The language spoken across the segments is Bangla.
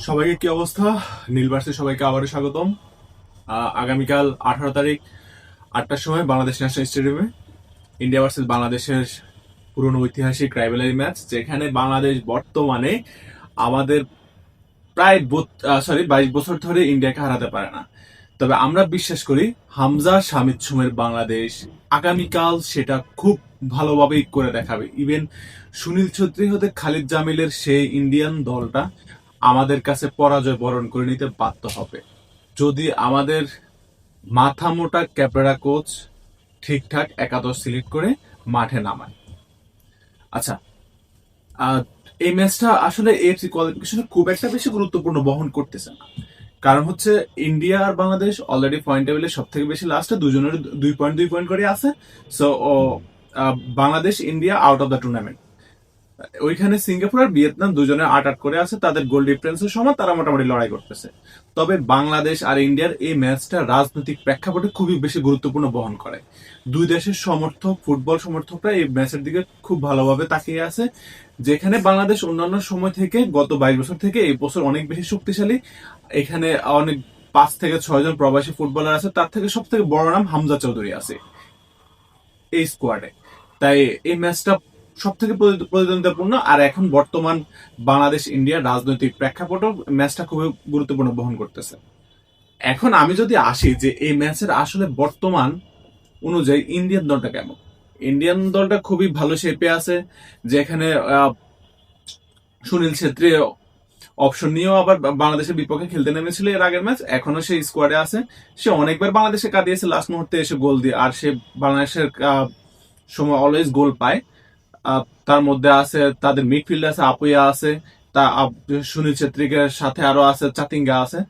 সবাইকে কি অবস্থা? নীলবার্সে সবাইকে আবারও স্বাগতম। আগামীকাল 18 তারিখ 8টার সময় বাংলাদেশ ন্যাশনাল স্টেডিয়ামে ইন্ডিয়া ভার্সেস বাংলাদেশের পুরনো ঐতিহাসিক রাইভালরি ম্যাচ, যেখানে বাংলাদেশ বর্তমানে আমাদের প্রায় 22 বছর ধরে ইন্ডিয়াকে হারাতে পারে না। তবে আমরা বিশ্বাস করি হামজা শামিদ সুমের বাংলাদেশ আগামীকাল সেটা খুব ভালোভাবেই করে দেখাবে। ইভেন সুনীল ছেত্রী হতে খালিদ জামিলের সেই ইন্ডিয়ান দলটা আমাদের কাছে পরাজয় বরণ করে নিতে বাধ্য হবে যদি আমাদের মাথা মোটা ক্যাপেরা কোচ ঠিকঠাক একাদশ সিলেক্ট করে মাঠে নামায়। আচ্ছা, আহ, এই ম্যাচটা আসলে এফসি কোয়ালিফিকেশনে খুব একটা বেশি গুরুত্বপূর্ণ বহন করতেছে না। কারণ হচ্ছে ইন্ডিয়া আর বাংলাদেশ অলরেডি পয়েন্ট টেবিলে সব থেকে বেশি লাস্টে, দুজনের 2 পয়েন্ট করে আছে। So Bangladesh India out of the tournament. ওইখানে সিঙ্গাপুর আর ভিয়েতনাম দুজনের 8-8 করে আছে, তাদের গোল ডিফারেন্সের সময় তারা মোটামুটি লড়াই করতেছে। তবে বাংলাদেশ আর ইন্ডিয়ার এই ম্যাচটা রাজনৈতিক প্রেক্ষাপটে খুবই বেশি গুরুত্বপূর্ণ বহন করে। দুই দেশের সমর্থক, ফুটবল সমর্থকরা এই ম্যাচের দিকে খুব ভালোভাবে তাকিয়ে আছে। যেখানে বাংলাদেশ অন্যান্য সময় থেকে গত 22 বছর থেকে এই বছর অনেক বেশি শক্তিশালী। এখানে অনেক 5 থেকে 6 জন প্রবাসী ফুটবলার আছে, তার থেকে সব থেকে বড় নাম হামজা চৌধুরী আছে এই স্কোয়াডে। তাই এই ম্যাচটা সব থেকে প্রতিদ্বন্দ্বিতাপূর্ণ। আর এখন বর্তমান বাংলাদেশ ইন্ডিয়ার রাজনৈতিক প্রেক্ষাপটও ম্যাচটা খুবই গুরুত্বপূর্ণ বহন করতেছে। এখন আমি যদি আসি যে এই ম্যাচের আসলে বর্তমান অনুযায়ী ইন্ডিয়ান দলটা কেমন। ইন্ডিয়ান দলটা খুবই ভালো শেপে আছে, যেখানে সুনীল ছেত্রী অপশন নিয়েও আবার বাংলাদেশের বিপক্ষে খেলতে নেমেছিল এর আগের ম্যাচ, এখনো সেই স্কোয়াডে আছে। সে অনেকবার বাংলাদেশে কাটিয়েছে, লাস্ট মুহূর্তে এসে গোল দিয়ে। আর সে বাংলাদেশের সময় অলওয়েজ গোল পায়। তার মধ্যে আছে তাদের মিডফিল্ড আছে, আপুয়া আছে, তা সুনীল ছেত্রীর সাথে আরো আছে চাতিঙ্গা আছে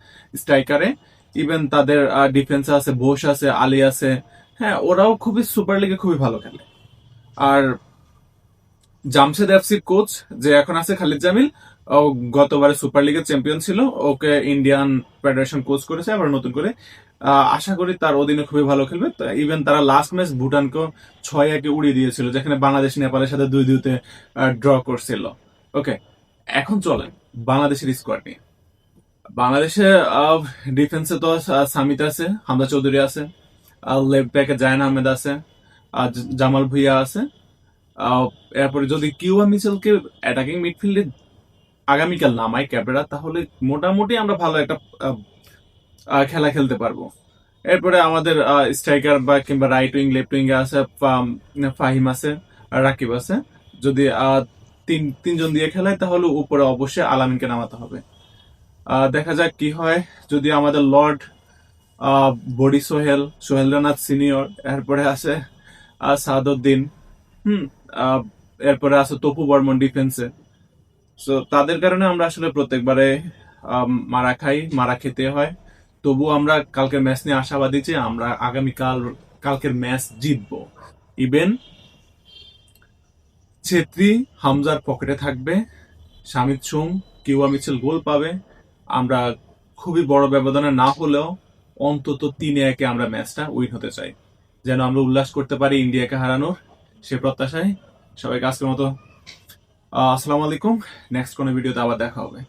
স্ট্রাইকারে। ইভেন তাদের ডিফেন্সে আছে বোস আছে, আলী আছে। হ্যাঁ, ওরাও খুবই সুপার লিগে খুবই ভালো খেলে। আর জামশেদ এফসির কোচ যে এখন আছে খালিদ জামিল, ও গতবারে সুপার লিগের চ্যাম্পিয়ন ছিল, ওকে ইন্ডিয়ান ফেডারেশন কোচ করেছে আবার নতুন করে। আশা করি তার অধীনে খুবই ভালো খেলবে। ইভেন তারা লাস্ট ম্যাচ ভুটানকে 6-1 উড়িয়ে দিয়েছিল, যেখানে বাংলাদেশ নেপালের সাথে 2-2 ড্র করছিল। ওকে, এখন চলেন বাংলাদেশের স্কোয়াড নিয়ে। বাংলাদেশে ডিফেন্সে তো সামিত আছে, হামজা চৌধুরী আছে, লেফট ব্যাকে জায়ন আহমেদ আছে, জামাল ভুইয়া আছে। আহ, এরপরে যদি কিউবা মিচেলকে অ্যাটাকিং মিডফিল্ডে আগামীকাল নামাই ক্যাপেরা, তাহলে মোটামুটি আমরা ভালো একটা খেলা খেলতে পারবো। এরপরে আমাদের স্ট্রাইকার বা কিংবা রাইট উইং লেফট উইং এ আছে ফাহিম আছে, রাকিব আছে। যদি তিনজন দিয়ে খেলায় তাহলে উপরে অবশ্যই আলামিনকে নামাতে হবে। দেখা যাক কি হয়। যদি আমাদের লর্ড বডি সোহেলনাথ সিনিয়র, এরপরে আছে সাদউদ্দিন, হুম আহ, এরপরে আছে তপু বর্মন ডিফেন্সে। তো তাদের কারণে আমরা আসলে প্রত্যেকবারে মারা খেতে হয়। তবু আমরা কালকের ম্যাচ নিয়ে আশাবাদী যে আমরা কালকের ম্যাচ জিতবো। ইভেন ছেত্রী হামজার পকেটে থাকবে, শামিদ সুম, কিউবা মিচেল গোল পাবে। আমরা খুবই বড় ব্যবধানে না হলেও অন্তত 3-1 আমরা ম্যাচটা উইন হতে চাই, যেন আমরা উল্লাস করতে পারি ইন্ডিয়াকে হারানোর সে প্রত্যাশায়। সবাইকে আজকের মতো আসসালামু আলাইকুম। নেক্সট কোনো ভিডিওতে আবার দেখা হবে।